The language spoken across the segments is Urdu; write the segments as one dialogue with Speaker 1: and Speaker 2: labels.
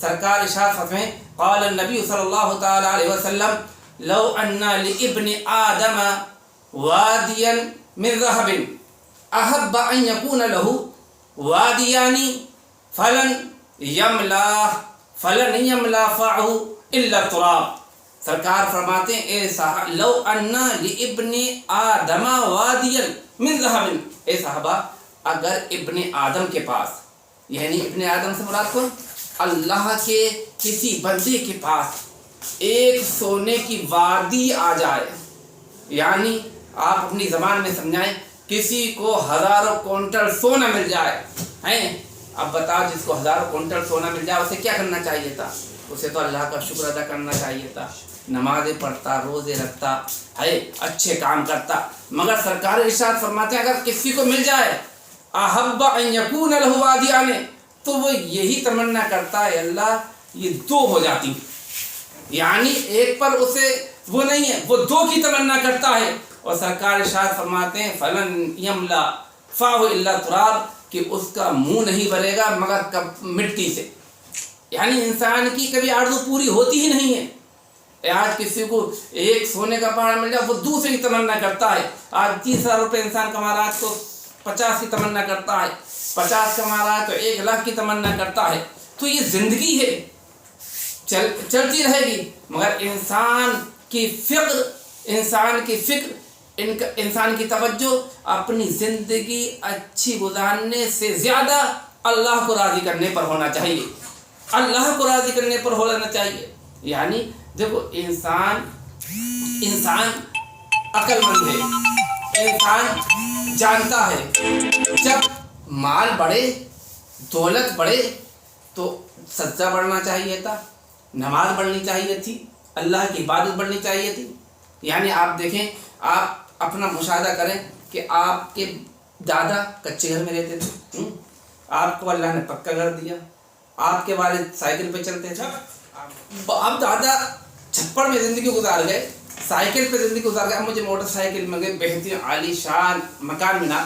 Speaker 1: سرکار ارشاد فرمائیں قال النبی صلی اللہ تعالی علیہ وسلم لو ان لابن آدم وادیا من ذهب احب ان يكون له وادیان فلن يملا فعه الا التراب. سرکار فرماتے ہیں اے صحابہ لو ان لابن آدم وادیا من ذهب، اے صحابہ اگر ابن آدم کے پاس، یعنی ابن آدم سے مراد کون؟ اللہ کے کسی بندے کے پاس ایک سونے کی وادی آ جائے، یعنی آپ اپنی زبان میں سمجھائیں کسی کو ہزاروں کونٹل سونا مل جائے ہیں. اب بتاؤ جس کو ہزاروں کونٹل سونا مل جائے اسے کیا کرنا چاہیے تھا؟ اسے تو اللہ کا شکر ادا کرنا چاہیے تھا، نمازیں پڑھتا، روزے رکھتا ہے، اچھے کام کرتا. مگر سرکار ارشاد فرماتے ہیں اگر کسی کو مل جائے احب ان یکون له وادیان، تو وہ یہی تمنا کرتا ہے اللہ یہ دو ہو جاتی، یعنی ایک پر اسے وہ نہیں ہے، وہ دو کی تمنا کرتا ہے. اور سرکار ارشاد فرماتے ہیں فلن یملا فاہ الا تراب، کہ اس کا منہ نہیں بھرے گا مگر مٹی سے. یعنی انسان کی کبھی آرزو پوری ہوتی ہی نہیں ہے. آج کسی کو ایک سونے کا پہاڑ مل جائے وہ دوسرے کی تمنا کرتا ہے. آج 30,000 روپے انسان کما رہا ہے تو 50 کی تمنا کرتا ہے، 50 کما رہا ہے تو 1 لاکھ کی تمنا کرتا ہے. تو یہ زندگی ہے، چلتی رہے گی. مگر انسان کی فکر انسان کی توجہ اپنی زندگی اچھی گزارنے سے زیادہ اللہ کو راضی کرنے پر ہونا چاہیے، اللہ کو راضی کرنے پر ہونا چاہیے. یعنی دیکھو انسان عقل مند ہے، انسان جانتا ہے جب مال بڑھے، دولت بڑھے تو سجدہ بڑھنا چاہیے تھا، نماز بڑھنی چاہیے تھی، اللہ کی عبادت بڑھنی چاہیے تھی. یعنی آپ دیکھیں، آپ اپنا مشاہدہ کریں کہ آپ کے دادا کچے گھر میں رہتے تھے، آپ کو اللہ نے پکا گھر دیا، آپ کے والد سائیکل پہ چلتے تھے، آپ دادا چھپڑ میں زندگی گزار گئے، سائیکل پہ زندگی گزار گئے، اب مجھے موٹر سائیکل مل گئی، بہترین عالی شان مکان ملا.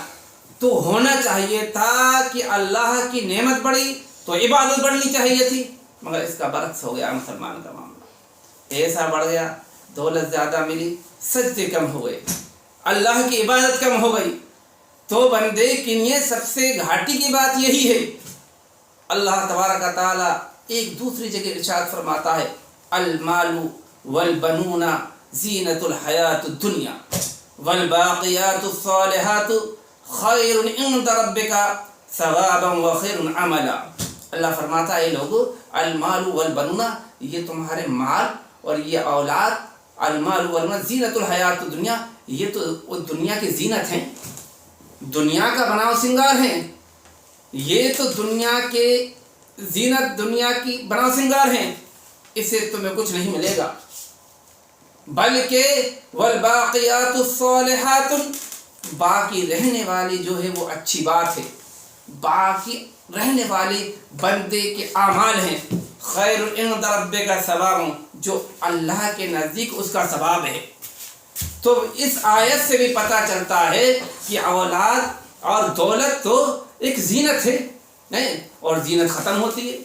Speaker 1: تو ہونا چاہیے تھا کہ اللہ کی نعمت بڑھی تو عبادت بڑھنی چاہیے تھی، مگر اس کا برعکس ہو گیا. مسلمان کا معاملہ ایسا بڑھ گیا، دولت زیادہ ملی، سجدے کم ہو گئے، اللہ کی عبادت کم ہو گئی. تو بندے کے لیے سب سے گھاٹی کی بات یہی ہے. اللہ تبارک و تعالی ایک دوسری جگہ ارشاد فرماتا ہے المال والبنون زینت الحیات الدنیا والباقیات الصالحات خیر عند ربک ثوابا وخیر عملا. اللہ فرماتا ہے لوگو المال والبنون، یہ تمہارے مال اور یہ اولاد، المال والبنون زینت الحیات الدنیا، یہ تو دنیا کی زینت ہیں، دنیا کا بناؤ سنگار ہیں. یہ تو دنیا کے زینت، دنیا کی بناؤ سنگار ہیں، اس سے تمہیں کچھ نہیں ملے گا. بلکہ والباقیات الصالحات، باقی رہنے والی جو ہے وہ اچھی بات ہے، باقی رہنے والے بندے کے اعمال ہیں، خیر عند ربک ثواب، جو اللہ کے نزدیک اس کا ثواب ہے. تو اس آیت سے بھی پتہ چلتا ہے کہ اولاد اور دولت تو ایک زینت ہے، نہیں، اور زینت ختم ہوتی ہے.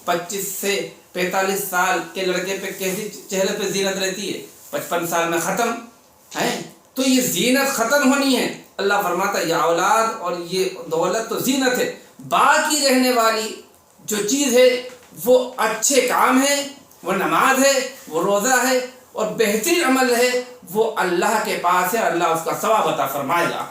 Speaker 1: 25 سے 45 سال کے لڑکے پہ کیسی چہرے پہ زینت رہتی ہے، 55 سال میں ختم ہے. تو یہ زینت ختم ہونی ہے. اللہ فرماتا ہے یہ اولاد اور یہ دولت تو زینت ہے، باقی رہنے والی جو چیز ہے وہ اچھے کام ہے، وہ نماز ہے، وہ روزہ ہے، اور بہترین عمل ہے، وہ اللہ کے پاس ہے، اللہ اس کا ثواب عطا فرمائے گا.